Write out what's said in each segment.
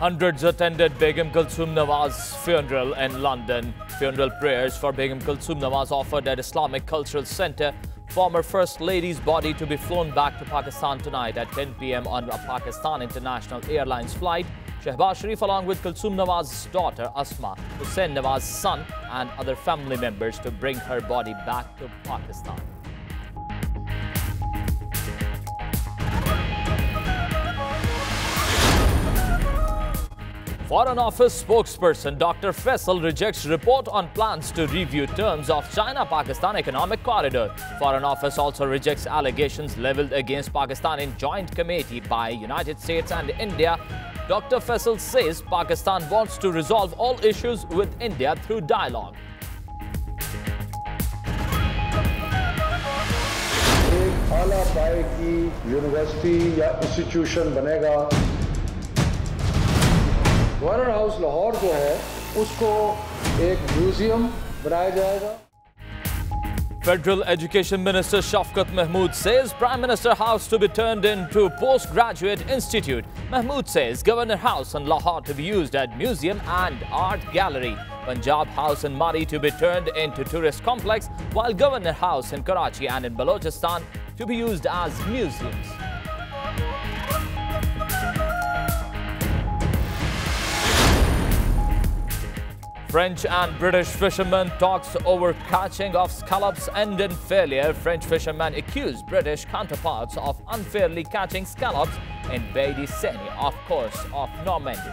Hundreds attended Begum Kulthum Nawaz's funeral in London. Funeral prayers for Begum Kulthum Nawaz offered at Islamic Cultural Centre. Former First Lady's body to be flown back to Pakistan tonight at 10 p.m. on a Pakistan International Airlines flight. Shehbaz Sharif, along with Kulthum Nawaz's daughter Asma, Hussain Nawaz's son and other family members to bring her body back to Pakistan. Foreign Office spokesperson Dr. Faisal rejects report on plans to review terms of China-Pakistan Economic Corridor. Foreign Office also rejects allegations leveled against Pakistan in joint committee by United States and India. Dr. Faisal says Pakistan wants to resolve all issues with India through dialogue. एक आला पाए की university या institution बनेगा। Governor house Lahore जो है उसको एक म्यूजियम बनाया जाएगा। Federal Education Minister Shafkat Mahmood says Prime Minister House to be turned into postgraduate institute. Mahmood says Governor House in Lahore to be used as museum and art gallery. Punjab House in Mari to be turned into tourist complex, while Governor House in Karachi and in Balochistan to be used as museums. French and British fishermen talks over catching of scallops end in failure. French fishermen accuse British counterparts of unfairly catching scallops in Baie de Seine off coast of Normandy.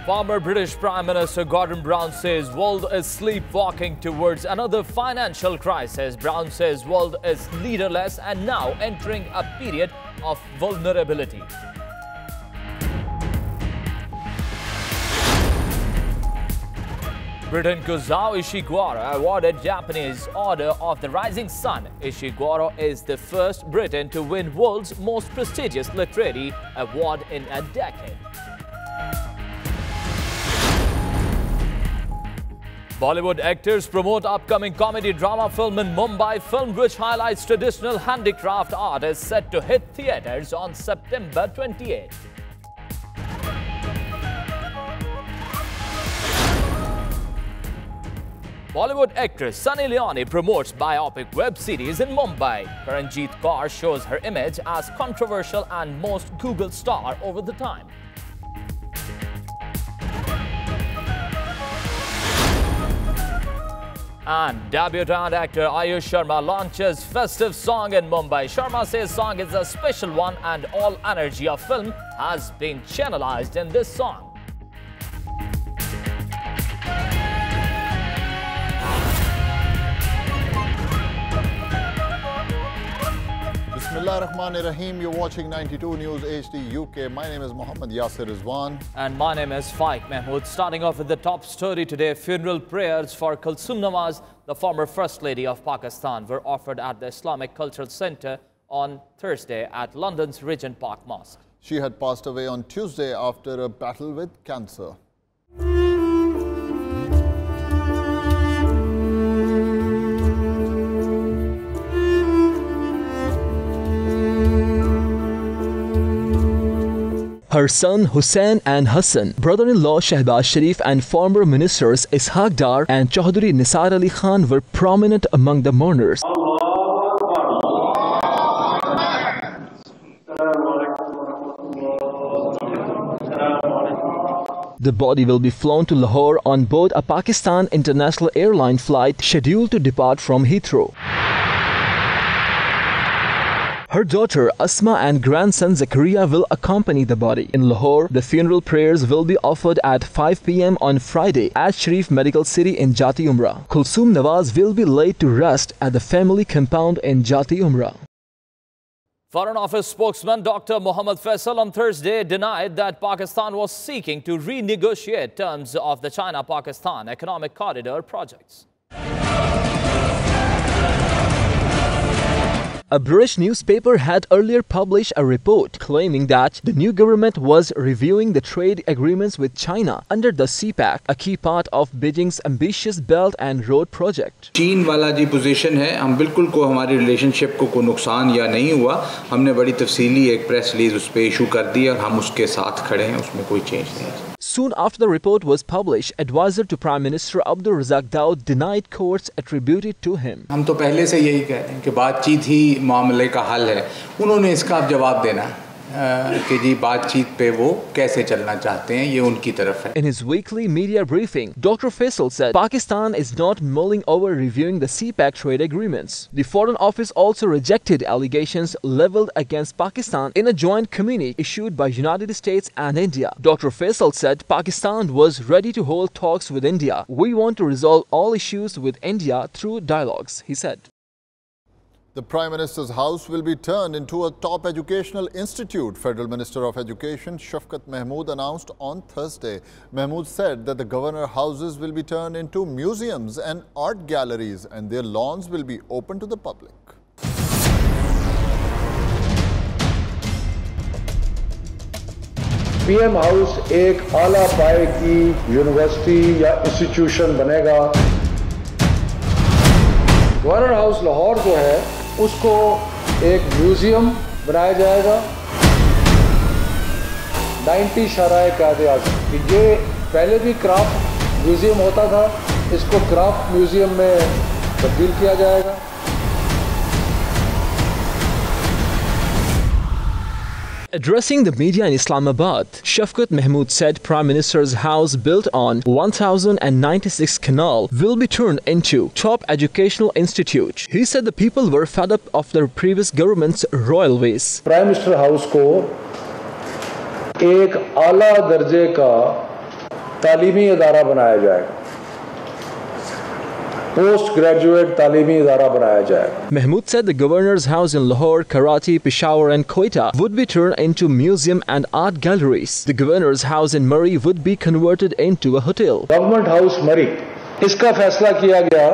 Former British Prime Minister Gordon Brown says world is sleepwalking towards another financial crisis. Brown says world is leaderless and now entering a period of vulnerability. Britain Kazuo Ishiguro awarded Japanese Order of the Rising Sun. Ishiguro is the first Briton to win world's most prestigious literary award in a decade. Bollywood actors promote upcoming comedy drama film in Mumbai. Film which highlights traditional handicraft art is set to hit theatres on September 28. Bollywood actress Sunny Leone promotes biopic web series in Mumbai. Karanjeet Kaur shows her image as controversial and most Googled star over the time. And debutant actor Ayush Sharma launches festive song in Mumbai. Sharma says song is a special one and all energy of film has been channelized in this song. Bismillahirrahmanirrahim. You're watching 92 News HD UK. My name is Mohammed Yasir Rizwan. And my name is Faik Mahmood. Starting off with the top story today, funeral prayers for Kulthum Nawaz, the former First Lady of Pakistan, were offered at the Islamic Cultural Centre on Thursday at London's Regent Park Mosque. She had passed away on Tuesday after a battle with cancer. Her son Hussain and Hassan, brother-in-law Shehbaz Sharif and former ministers Ishaq Dar and Chaudhry Nisar Ali Khan were prominent among the mourners. The body will be flown to Lahore on board a Pakistan International Airline flight scheduled to depart from Heathrow. Her daughter Asma and grandson Zakaria will accompany the body. In Lahore, the funeral prayers will be offered at 5 p.m. on Friday at Sharif Medical City in Jati Umrah. Kulthum Nawaz will be laid to rest at the family compound in Jati Umrah. Foreign Office spokesman Dr. Mohammad Faisal on Thursday denied that Pakistan was seeking to renegotiate terms of the China-Pakistan Economic Corridor projects. A British newspaper had earlier published a report claiming that the new government was reviewing the trade agreements with China under the CPEC, a key part of Beijing's ambitious Belt and Road project. चीन वाला जी position है, हम बिल्कुल को हमारी relationship को कोई नुकसान या नहीं हुआ, हमने बड़ी तफसीली एक प्रेस रिलीज उस पे इशू कर दी और हम उसके साथ खड़े हैं, उसमें कोई चेंज नहीं है. Soon after the report was published, advisor to Prime Minister Abdul Razak Daud denied courts attributed to him. हम तो पहले से यही कह रहे हैं कि बातचीत ही मामले का हल है. उन्होंने इसका अब जवाब देना है कि जी बातचीत पे वो कैसे चलना चाहते हैं, ये उनकी तरफ है. In his weekly media briefing, Dr. Faisal said Pakistan is not mulling over reviewing the CPEC trade agreements. The Foreign Office also rejected allegations leveled against Pakistan in a joint communique issued by United States and India. Dr. Faisal said Pakistan was ready to hold talks with India. We want to resolve all issues with India through dialogues, he said. The Prime Minister's house will be turned into a top educational institute, Federal Minister of Education Shafqat Mahmood announced on Thursday. Mahmood said that the governor houses will be turned into museums and art galleries and their lawns will be open to the public. PM house एक आला पाए की university या institution बनेगा. Governor house Lahore जो है उसको एक म्यूजियम बनाया जाएगा. 90 शराय कायदे आज़म कि ये पहले भी क्राफ्ट म्यूजियम होता था, इसको क्राफ्ट म्यूजियम में तब्दील किया जाएगा. Addressing the media in Islamabad, Shafqat Mahmood said Prime Minister's house built on 1096 canal will be turned into top educational institute. He said the people were fed up of the previous government's royal ways. Prime minister house को एक आला दर्जे का तालीमी इदारा बनाया जाएगा, post graduate तालीमी इदारा बनाया जाएगा. Mahmood said the governor's house in Lahore, Karachi, Peshawar and Quetta would be turned into museum and art galleries. The governor's house in Murree would be converted into a hotel. Government house मरी, इसका फैसला किया गया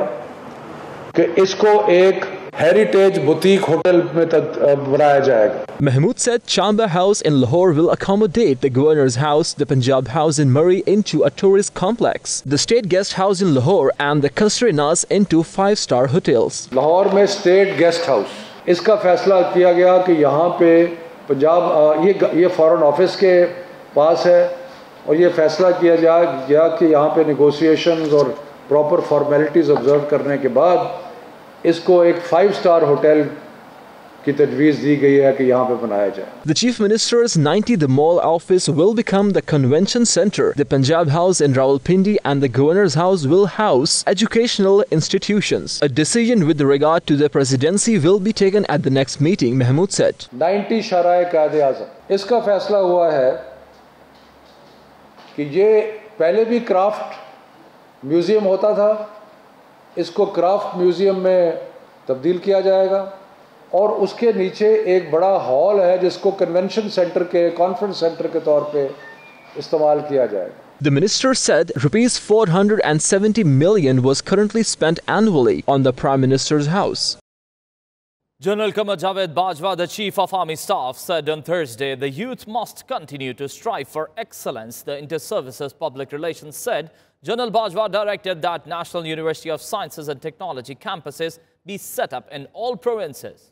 कि इसको एक heritage boutique hotel में बनाया जाएगा. Mahmood said Chamba House in Lahore will accommodate the governor's house, the Punjab House in Murree into a tourist complex, the state guest house in Lahore and the Kasre Naz into 5-star hotels. Lahore में state guest house, इसका फैसला किया गया कि यहाँ पे पंजाब ये foreign office के पास है और ये फैसला किया गया कि यहाँ पे नेगोशिएशंस और प्रॉपर फॉर्मेलिटीज़ ऑब्जर्व करने के बाद इसको एक 5-स्टार होटल की तजवीज़ दी गई है कि यहाँ पे बनाया जाए. The Chief Minister's 90th Mall office will become the convention center. The Punjab House in Rawalpindi and the Governor's House will house educational institutions. A decision with regard to the presidency will be taken at the next meeting, Mahmood said. 90 शराय कायदे आज़म, इसका फैसला हुआ है कि ये पहले भी craft museum होता था, इसको क्राफ्ट म्यूजियम में तब्दील किया जाएगा और उसके नीचे एक बड़ा हॉल है जिसको कन्वेंशन सेंटर के कॉन्फ्रेंस सेंटर के तौर पे इस्तेमाल किया जाएगा. The minister said rupees 470 million was currently spent annually on the Prime Minister's house. General Qamar Javed Bajwa, the Chief of Army Staff, said on Thursday the youth must continue to strive for excellence. The Inter-Services Public Relations said General Bajwa directed that National University of Sciences and Technology campuses be set up in all provinces.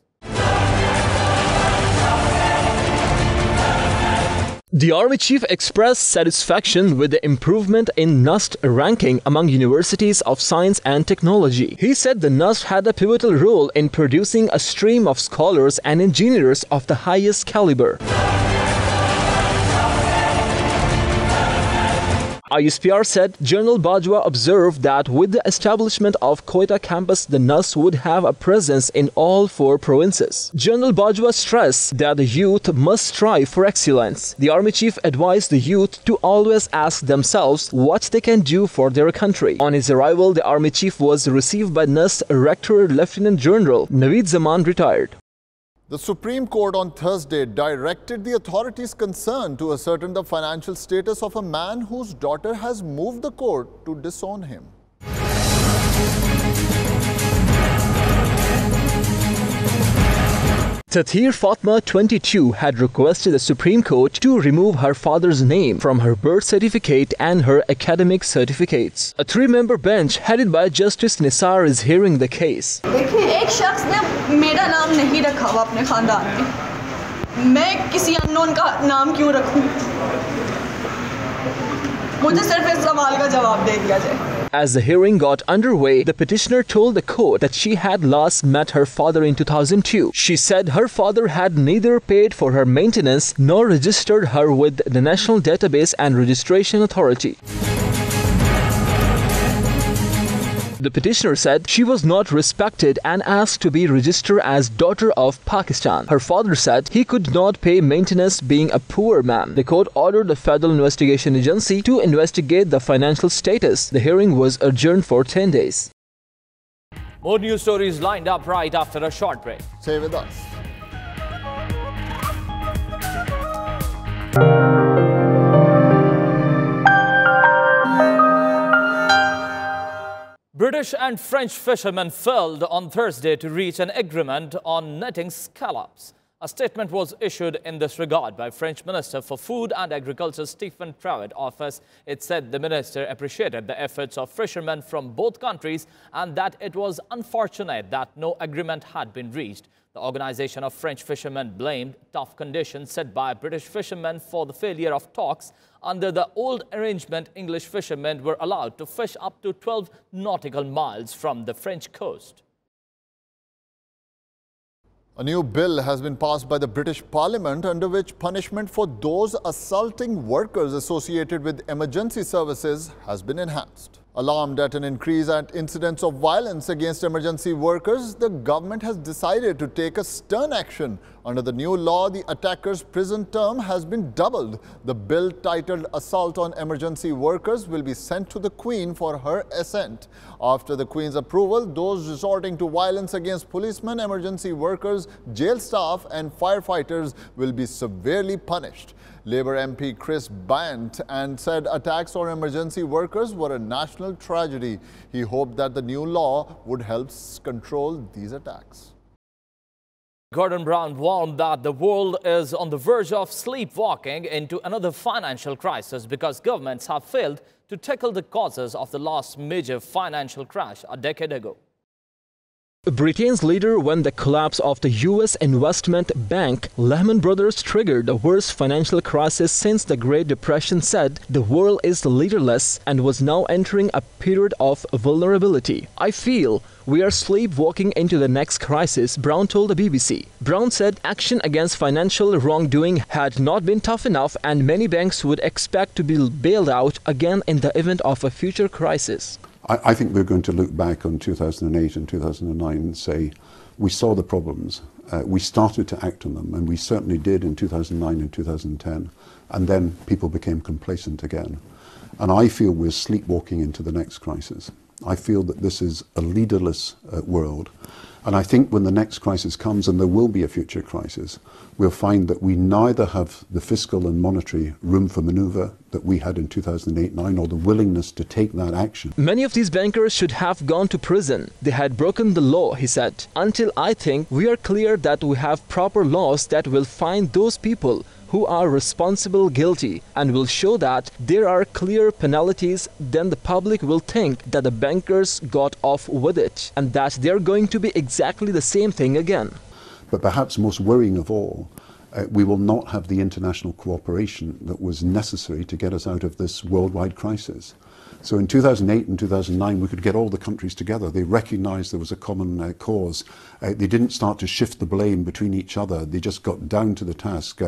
The Army Chief expressed satisfaction with the improvement in NUST ranking among universities of science and technology. He said the NUST had a pivotal role in producing a stream of scholars and engineers of the highest caliber. ISPR said General Bajwa observed that with the establishment of Quetta campus, the NUST would have a presence in all 4 provinces. General Bajwa stressed that the youth must strive for excellence. The Army Chief advised the youth to always ask themselves what they can do for their country. On his arrival, the Army Chief was received by NUST Rector Lieutenant General Naveed Zaman, retired. The Supreme Court on Thursday directed the authorities concerned to ascertain the financial status of a man whose daughter has moved the court to disown him. Tathir Fatma, 22, had requested the Supreme Court to remove her father's name from her birth certificate and her academic certificates. A 3-member bench headed by Justice Nisar is hearing the case. देखिए, एक शख्स ने मेरा नाम नहीं रखा हुआ अपने खानदान में। मैं किसी अननोन का नाम क्यों रखूं? मुझे सिर्फ इस सवाल का जवाब दे दिया जाए। As the hearing got underway, the petitioner told the court that she had last met her father in 2002. She said her father had neither paid for her maintenance nor registered her with the National Database and Registration Authority. The petitioner said she was not respected and asked to be registered as daughter of Pakistan. Her father said he could not pay maintenance being a poor man. The court ordered the Federal Investigation Agency to investigate the financial status. The hearing was adjourned for 10 days. More news stories lined up right after a short break. Stay with us. British and French fishermen failed on Thursday to reach an agreement on netting scallops. A statement was issued in this regard by French Minister for Food and Agriculture Stephen Travet's office. It said the minister appreciated the efforts of fishermen from both countries and that it was unfortunate that no agreement had been reached. The Organization of French Fishermen blamed tough conditions set by British fishermen for the failure of talks. Under the old arrangement, English fishermen were allowed to fish up to 12 nautical miles from the French coast. A new bill has been passed by the British Parliament under which punishment for those assaulting workers associated with emergency services has been enhanced. Alarmed at an increase in incidents of violence against emergency workers, the government has decided to take a stern action. Under the new law, the attacker's prison term has been doubled. The bill titled Assault on Emergency Workers will be sent to the Queen for her assent. After the Queen's approval, those resorting to violence against policemen, emergency workers, jail staff and firefighters will be severely punished. Labour MP Chris Bant and said attacks on emergency workers were a national tragedy. He hoped that the new law would help control these attacks. Gordon Brown warned that the world is on the verge of sleepwalking into another financial crisis because governments have failed to tackle the causes of the last major financial crash a decade ago. Britain's leader, when the collapse of the U.S. investment bank Lehman Brothers triggered the worst financial crisis since the Great Depression, said the world is leaderless and was now entering a period of vulnerability. I feel we are sleepwalking into the next crisis, Brown told the BBC. Brown said action against financial wrongdoing had not been tough enough and many banks would expect to be bailed out again in the event of a future crisis. I think we're going to look back on 2008 and 2009 and say we saw the problems, we started to act on them, and we certainly did in 2009 and 2010, and then people became complacent again. And I feel we're sleepwalking into the next crisis. I feel that this is a leaderless world. And I think when the next crisis comes, and there will be a future crisis, we'll find that we neither have the fiscal and monetary room for manoeuvre that we had in 2008-9 or the willingness to take that action. Many of these bankers should have gone to prison. They had broken the law, he said. Until I think we are clear that we have proper laws that will find those people who are responsible guilty and will show that there are clear penalties, then the public will think that the bankers got off with it and that they're going to be exactly the same thing again. But perhaps most worrying of all, we will not have the international cooperation that was necessary to get us out of this worldwide crisis. So in 2008 and 2009, we could get all the countries together. They recognized there was a common cause. They didn't start to shift the blame between each other. They just got down to the task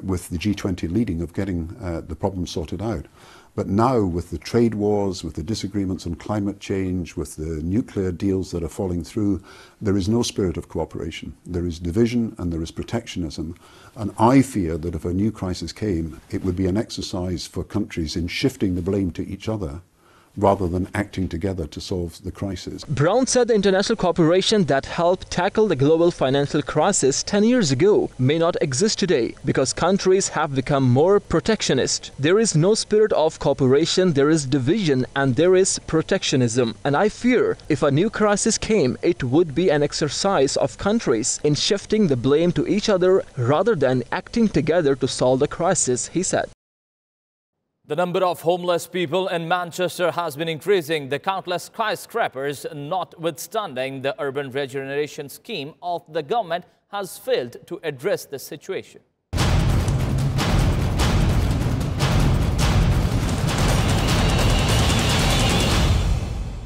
with the G20 leading of getting the problem sorted out. But now, with the trade wars, with the disagreements on climate change, with the nuclear deals that are falling through, there is no spirit of cooperation. There is division and there is protectionism. And I fear that if a new crisis came, it would be an exercise for countries in shifting the blame to each other rather than acting together to solve the crisis. Brown said the international cooperation that helped tackle the global financial crisis 10 years ago may not exist today because countries have become more protectionist. There is no spirit of cooperation, there is division and there is protectionism. And I fear if a new crisis came, it would be an exercise of countries in shifting the blame to each other rather than acting together to solve the crisis, he said. The number of homeless people in Manchester has been increasing. The countless skyscrapers, notwithstanding the urban regeneration scheme of the government, has failed to address the situation.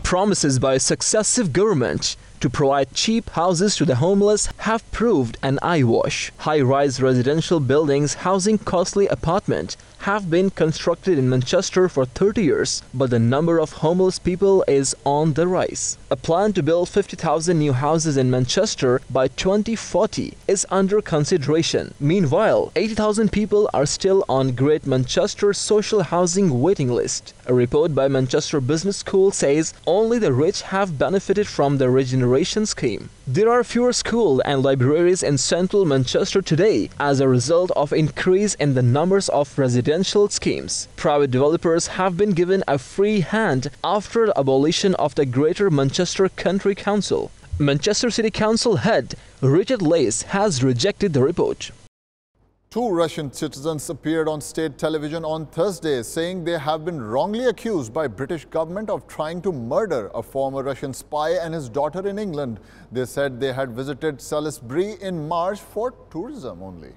Promises by successive governments to provide cheap houses to the homeless have proved an eyewash. High-rise residential buildings housing costly apartments have been constructed in Manchester for 30 years, but the number of homeless people is on the rise. A plan to build 50,000 new houses in Manchester by 2040 is under consideration. Meanwhile, 80,000 people are still on Great Manchester social housing waiting list. A report by Manchester Business School says only the rich have benefited from the regeneration scheme. There are fewer schools and libraries in central Manchester today as a result of increase in the numbers of residential schemes. Private developers have been given a free hand after the abolition of the Greater Manchester County Council. Manchester City Council head Richard Lace has rejected the report. 2 Russian citizens appeared on state television on Thursday saying they have been wrongly accused by British government of trying to murder a former Russian spy and his daughter in England. They said they had visited Salisbury in March for tourism only.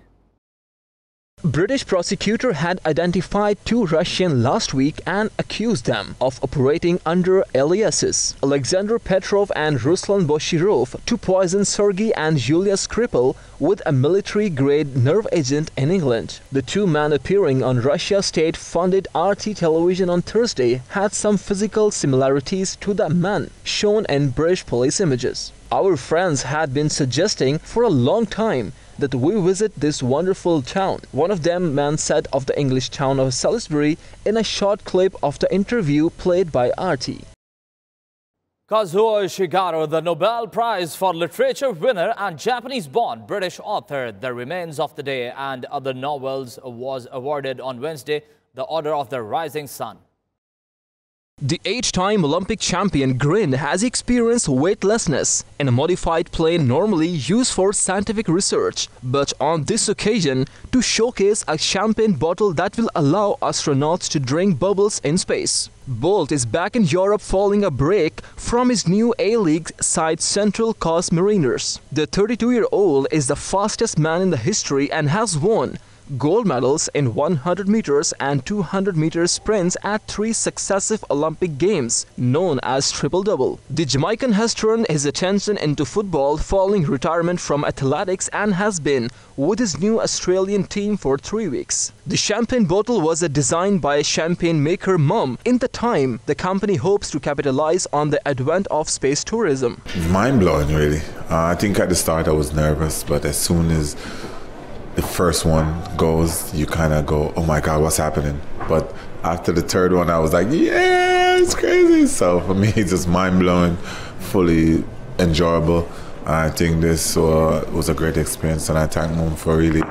British prosecutor had identified 2 Russians last week and accused them of operating under aliases Alexander Petrov and Ruslan Boshirov to poison Sergei and Yulia Skripal with a military-grade nerve agent in England. The 2 men appearing on Russia's state-funded RT television on Thursday had some physical similarities to the men shown in British police images. Our friends had been suggesting for a long time that we visit this wonderful town, one of them man said of the English town of Salisbury in a short clip of the interview played by RT. Kazuo Ishiguro, the Nobel Prize for Literature winner and Japanese-born British author, The Remains of the Day and Other Novels, was awarded on Wednesday the Order of the Rising Sun. The 8-time Olympic champion grinned as he experienced weightlessness in a modified plane normally used for scientific research, but on this occasion to showcase a champagne bottle that will allow astronauts to drink bubbles in space. Bolt is back in Europe following a break from his new A-League side Central Coast Mariners. The 32-year-old is the fastest man in the history and has won gold medals in 100 meters and 200 meters sprints at 3 successive Olympic Games, known as triple-double. The Jamaican has turned his attention into football following retirement from athletics and has been with his new Australian team for 3 weeks. The champagne bottle was designed by champagne maker Mum. In the time, the company hopes to capitalize on the advent of space tourism. Mind-blowing, really. I think at the start I was nervous, but as soon as the first one goes, you kind of go, oh my God, what's happening? But after the third one, I was like, yeah, it's crazy. So for me, it's just mind-blowing, fully enjoyable. I think this was a great experience, and I thank Mom for really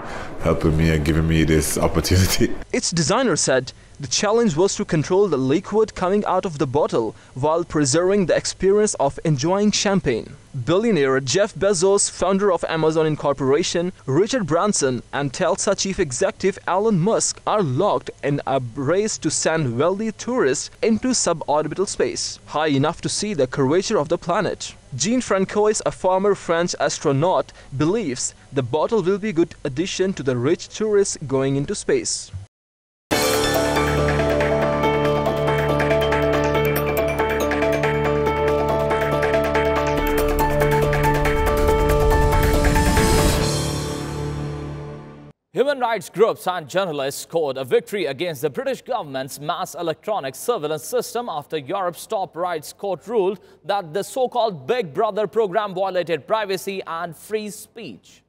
helping me and giving me this opportunity. Its designer said the challenge was to control the liquid coming out of the bottle while preserving the experience of enjoying champagne. Billionaire Jeff Bezos, founder of Amazon Incorporation, Richard Branson, and Tesla chief executive Elon Musk are locked in a race to send wealthy tourists into suborbital space, high enough to see the curvature of the planet. Jean Francois, a former French astronaut, believes the bottle will be a good addition to the rich tourists going into space. Human rights groups and journalists scored a victory against the British government's mass electronic surveillance system after Europe's top rights court ruled that the so-called Big Brother program violated privacy and free speech.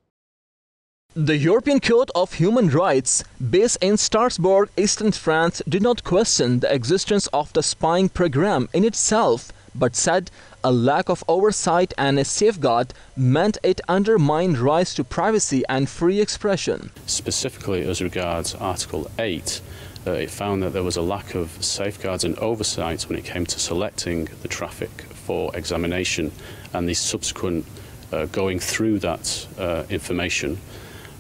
The European Court of Human Rights, based in Strasbourg, Eastern France, did not question the existence of the spying program in itself, but said a lack of oversight and a safeguard meant it undermined rights to privacy and free expression. Specifically as regards Article 8, it found that there was a lack of safeguards and oversight when it came to selecting the traffic for examination and the subsequent going through that information.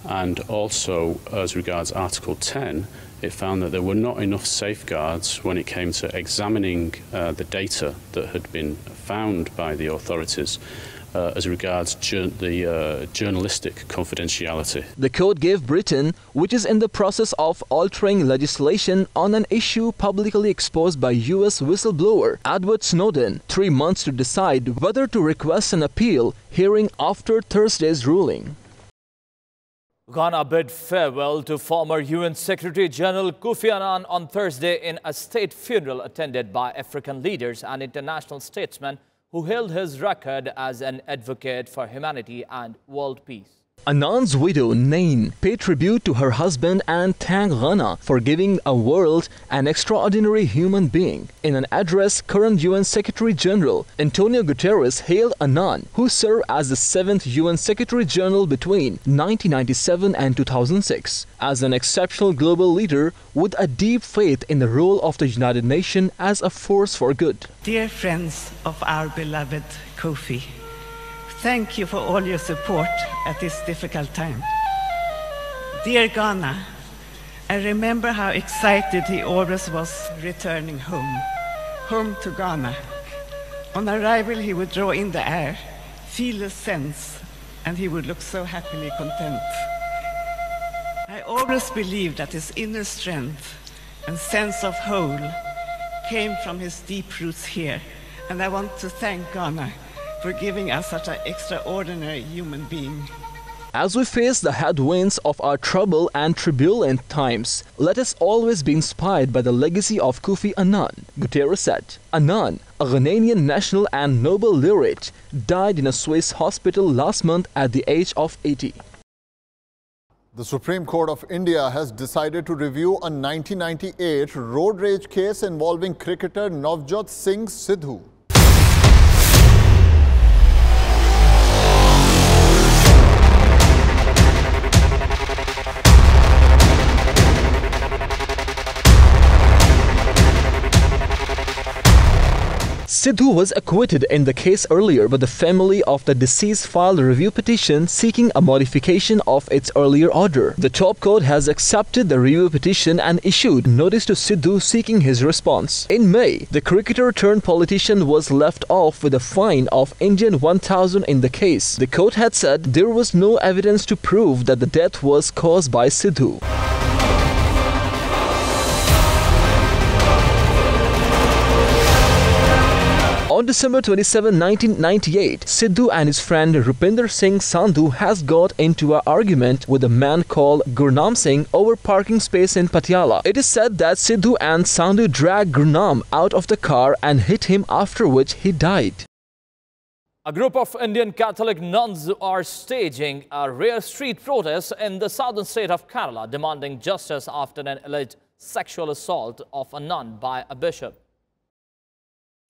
And also, as regards Article 10, it found that there were not enough safeguards when it came to examining the data that had been found by the authorities as regards the journalistic confidentiality. The court gave Britain, which is in the process of altering legislation on an issue publicly exposed by US whistleblower Edward Snowden, 3 months to decide whether to request an appeal hearing after Thursday's ruling. Ghana bid farewell to former UN Secretary General Kofi Annan on Thursday in a state funeral attended by African leaders and international statesmen who hailed his record as an advocate for humanity and world peace. Annan's widow, Nain, paid tribute to her husband and thanked Ghana for giving a world an extraordinary human being. In an address, current UN Secretary General Antonio Guterres hailed Annan, who served as the 7th UN Secretary General between 1997 and 2006, as an exceptional global leader with a deep faith in the role of the United Nations as a force for good. Dear friends of our beloved Kofi, thank you for all your support at this difficult time. Dear Ghana, I remember how excited he always was returning home to Ghana. On arrival, he would draw in the air, feel the sense, and he would look so happily content. I always believed that his inner strength and sense of whole came from his deep roots here, and I want to thank Ghana for giving us such an extraordinary human being. As we face the headwinds of our troubled and turbulent times, let us always be inspired by the legacy of Kofi Annan, Guterres said. Annan, a Ghanaian national and Nobel laureate, died in a Swiss hospital last month at the age of 80. The Supreme Court of India has decided to review a 1998 road rage case involving cricketer Navjot Singh Sidhu. Sidhu was acquitted in the case earlier, but the family of the deceased filed a review petition seeking a modification of its earlier order. The top court has accepted the review petition and issued notice to Sidhu seeking his response. In May, the cricketer turned politician was left off with a fine of Indian 1,000 in the case. The court had said there was no evidence to prove that the death was caused by Sidhu. On December 27, 1998, Sidhu and his friend Rupinder Singh Sandhu has got into an argument with a man called Gurnam Singh over parking space in Patiala. It is said that Sidhu and Sandhu dragged Gurnam out of the car and hit him, after which he died. A group of Indian Catholic nuns are staging a rare street protest in the southern state of Kerala, demanding justice after an alleged sexual assault of a nun by a bishop.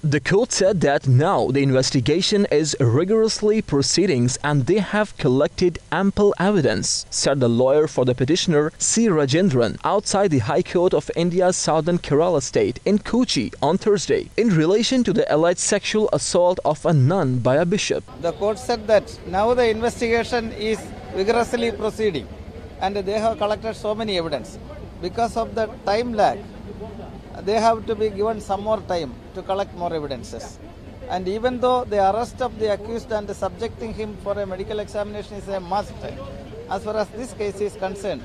The court said that now the investigation is rigorously proceeding and they have collected ample evidence, said the lawyer for the petitioner C. Rajendran outside the High Court of India's southern Kerala state in Kochi on Thursday in relation to the alleged sexual assault of a nun by a bishop. The court said that now the investigation is vigorously proceeding and they have collected so many evidence. Because of the time lag, they have to be given some more time to collect more evidences. And even though the arrest of the accused and subjecting him for a medical examination is a must, as far as this case is concerned,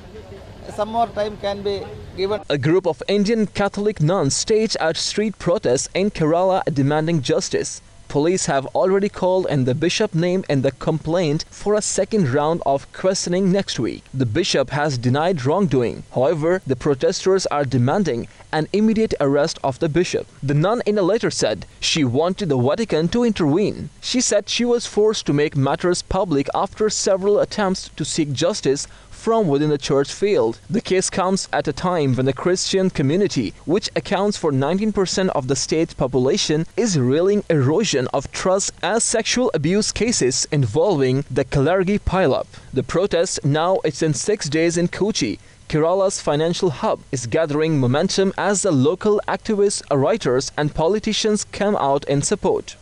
some more time can be given. A group of Indian Catholic nuns staged a street protest in Kerala demanding justice. Police have already called in the bishop named in the complaint for a second round of questioning next week. The bishop has denied wrongdoing. However, the protesters are demanding an immediate arrest of the bishop. The nun in a letter said she wanted the Vatican to intervene. She said she was forced to make matters public after several attempts to seek justice from within the church failed. The case comes at a time when the Christian community, which accounts for 19% of the state's population, is reeling erosion of trust as sexual abuse cases involving the clergy pile up. The protest, now it's in 6 days in Kochi, Kerala's financial hub, is gathering momentum as the local activists, writers and politicians come out in support.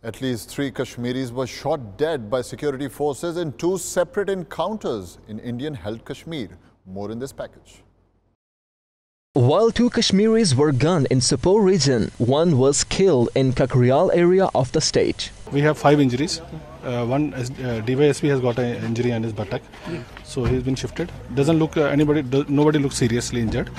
At least 3 Kashmiris were shot dead by security forces in 2 separate encounters in Indian-held Kashmir. More in this package. While 2 Kashmiris were gunned in Sopore region, one was killed in Kakriyal area of the state. We have 5 injuries. One DYSP has got an injury on his buttock, so he's been shifted. Doesn't look nobody looks seriously injured,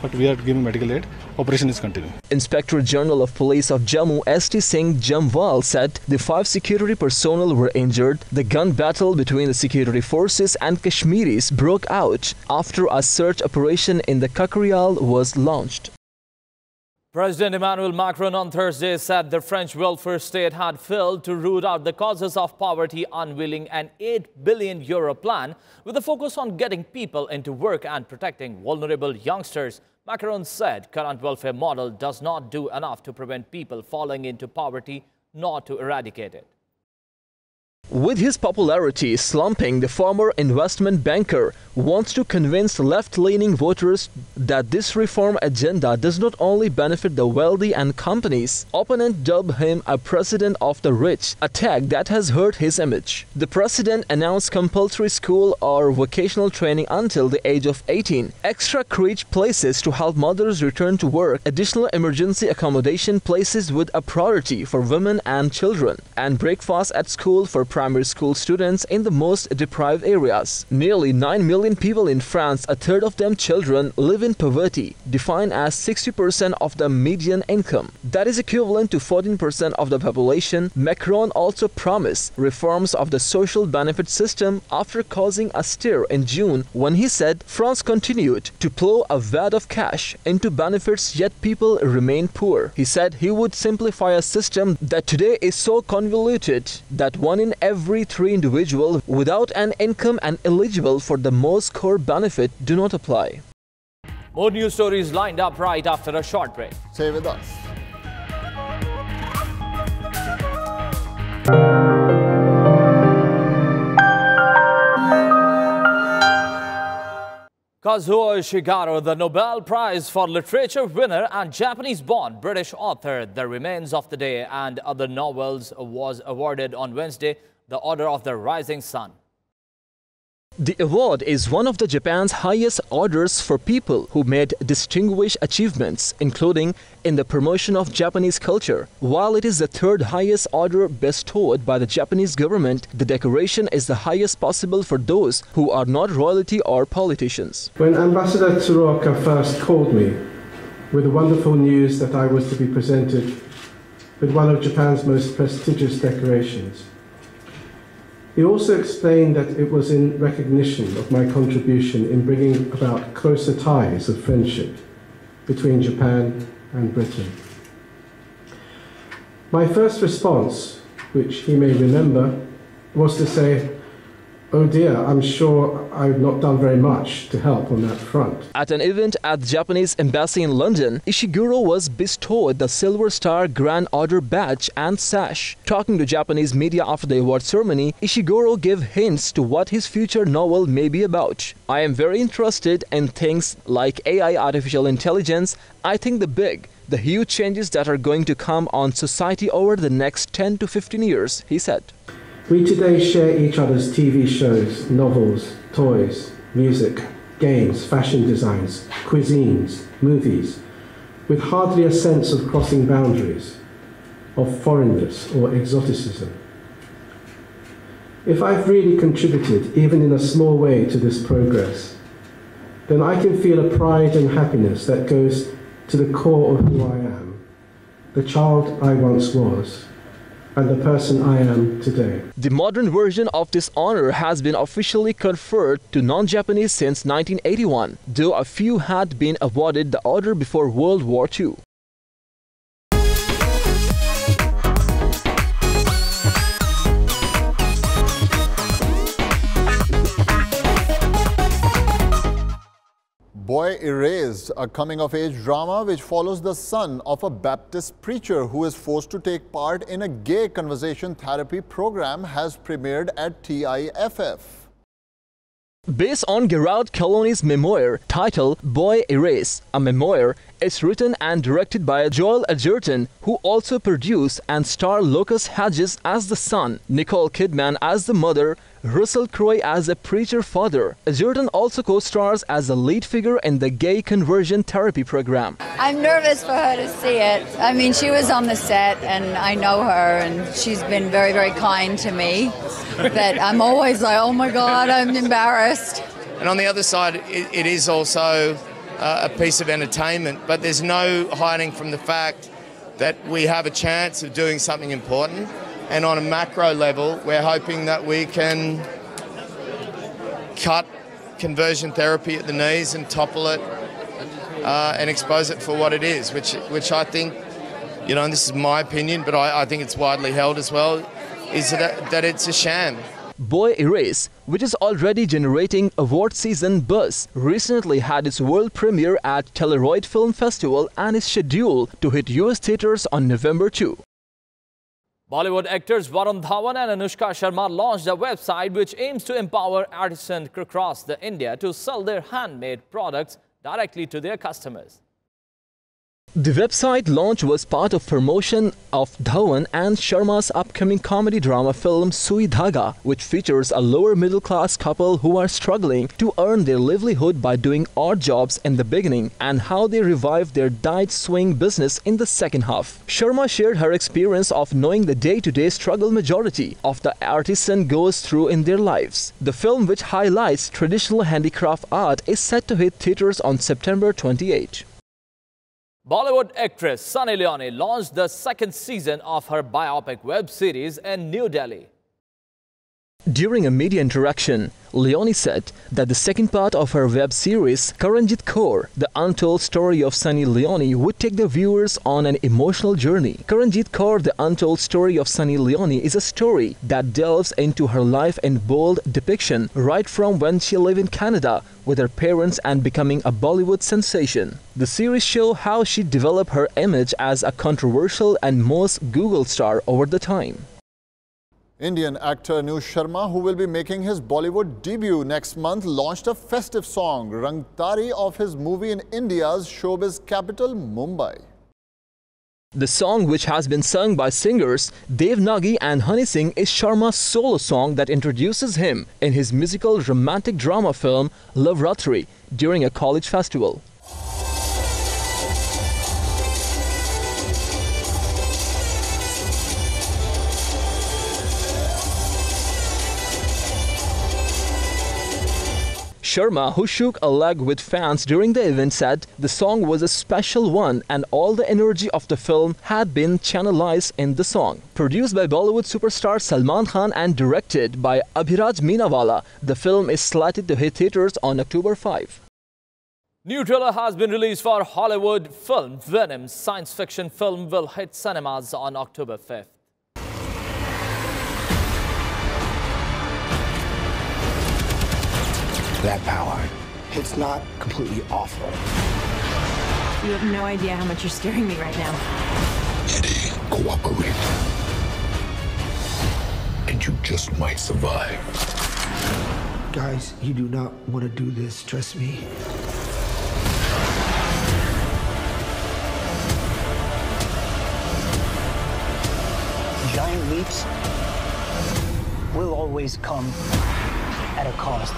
but we are giving medical aid. Operation is continuing. Inspector General of Police of Jammu St. Singh Jamwal said the 5 security personnel were injured. The gun battle between the security forces and Kashmiris broke out after a search operation in the Kakriyal was launched. President Emmanuel Macron on Thursday said the French welfare state had failed to root out the causes of poverty, unveiling an €8 billion plan with a focus on getting people into work and protecting vulnerable youngsters. Macron said current welfare model does not do enough to prevent people falling into poverty, nor to eradicate it. With his popularity slumping, the former investment banker wants to convince left-leaning voters that this reform agenda does not only benefit the wealthy and companies. Opponents dub him a president of the rich, a tag that has hurt his image. The president announced compulsory school or vocational training until the age of 18, extra crèche places to help mothers return to work, additional emergency accommodation places with a priority for women and children, and breakfast at school for primary school students in the most deprived areas. Nearly 9 million people in France, a third of them children, live in poverty, defined as 60% of the median income. That is equivalent to 14% of the population. Macron also promised reforms of the social benefit system after causing a stir in June when he said France continued to plow a vat of cash into benefits yet people remain poor. He said he would simplify a system that today is so convoluted that 1 in every 3 individuals without an income and eligible for the most core benefit do not apply. More news stories lined up right after a short break. Stay with us. Kazuo Ishiguro, the Nobel Prize for Literature winner and Japanese-born British author, The Remains of the Day and Other Novels, was awarded on Wednesday the Order of the Rising Sun. The award is one of the Japan's highest orders for people who made distinguished achievements, including in the promotion of Japanese culture. While it is the 3rd highest order bestowed by the Japanese government, the decoration is the highest possible for those who are not royalty or politicians. When Ambassador Tsuruoka first called me with the wonderful news that I was to be presented with one of Japan's most prestigious decorations, he also explained that it was in recognition of my contribution in bringing about closer ties of friendship between Japan and Britain. My first response, which he may remember, was to say, "Oh dear, I'm sure I've not done very much to help on that front." At an event at the Japanese embassy in London, Ishiguro was bestowed the Silver Star Grand Order badge and sash. Talking to Japanese media after the award ceremony, Ishiguro gave hints to what his future novel may be about. "I am very interested in things like AI, artificial intelligence. I think the huge changes that are going to come on society over the next 10 to 15 years, he said. We today share each other's TV shows, novels, toys, music, games, fashion designs, cuisines, movies, with hardly a sense of crossing boundaries, of foreignness or exoticism. If I've really contributed, even in a small way, to this progress, then I can feel a pride and happiness that goes to the core of who I am, the child I once was and the person I am today. The modern version of this honor has been officially conferred to non-Japanese since 1981, though a few had been awarded the order before World War II. Boy Erased, a coming-of-age drama which follows the son of a Baptist preacher who is forced to take part in a gay conversation therapy program, has premiered at TIFF. Based on Gerard Clooney's memoir titled Boy Erased, a memoir, it's written and directed by Joel Edgerton, who also produced and starred Lucas Hedges as the son, Nicole Kidman as the mother, Russell Crowe as a preacher father. Edgerton also co-stars as a lead figure in the gay conversion therapy program. I'm nervous for her to see it. I mean, she was on the set and I know her and she's been very, very kind to me. But I'm always like, oh my God, I'm embarrassed. And on the other side, it is also a piece of entertainment, but there's no hiding from the fact that we have a chance of doing something important. And on a macro level, we're hoping that we can cut conversion therapy at the knees and topple it and expose it for what it is, which I think, you know, and this is my opinion, but I think it's widely held as well, is that it's a sham. Boy Erased, which is already generating award season buzz, recently had its world premiere at Telluride Film Festival and is scheduled to hit US theaters on November 2. Bollywood actors Varun and Anushka Sharma launched a website which aims to empower artisans across India to sell their handmade products directly to their customers. The website launch was part of promotion of Dhawan and Sharma's upcoming comedy drama film Sui Dhaga, which features a lower middle class couple who are struggling to earn their livelihood by doing odd jobs in the beginning and how they revive their dice swing business in the second half. Sharma shared her experience of knowing the day-to-day struggle majority of the artisan goes through in their lives. The film, which highlights traditional handicraft art, is set to hit theaters on September 28. Bollywood actress Sunny Leone launched the second season of her biopic web series in New Delhi. During a media interaction, Leone said that the second part of her web series, Karanjit Kaur, the untold story of Sunny Leone, would take the viewers on an emotional journey. Karanjit Kaur, the untold story of Sunny Leone, is a story that delves into her life in bold depiction, right from when she lived in Canada with her parents and becoming a Bollywood sensation. The series shows how she developed her image as a controversial and most Googled star over the time. Indian actor Anush Sharma, who will be making his Bollywood debut next month, launched a festive song, Rangtari, of his movie in India's showbiz capital, Mumbai. The song, which has been sung by singers Dev Nagi and Honey Singh, is Sharma's solo song that introduces him in his musical romantic drama film Love Ratri during a college festival. Sharma, who shook a leg with fans during the event, said the song was a special one and all the energy of the film had been channelized in the song. Produced by Bollywood superstar Salman Khan and directed by Abhiraj Meenawala, the film is slated to hit theaters on October 5. New trailer has been released for Hollywood film Venom. Science fiction film will hit cinemas on October 5th. That power, it's not completely awful. You have no idea how much you're scaring me right now. Eddie, cooperate. And you just might survive. Guys, you do not want to do this, trust me. Giant leaps will always come at a cost.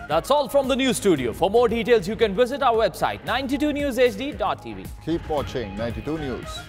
That's all from the news studio. For more details, you can visit our website 92NewsHDUK.tv. Keep watching 92 News.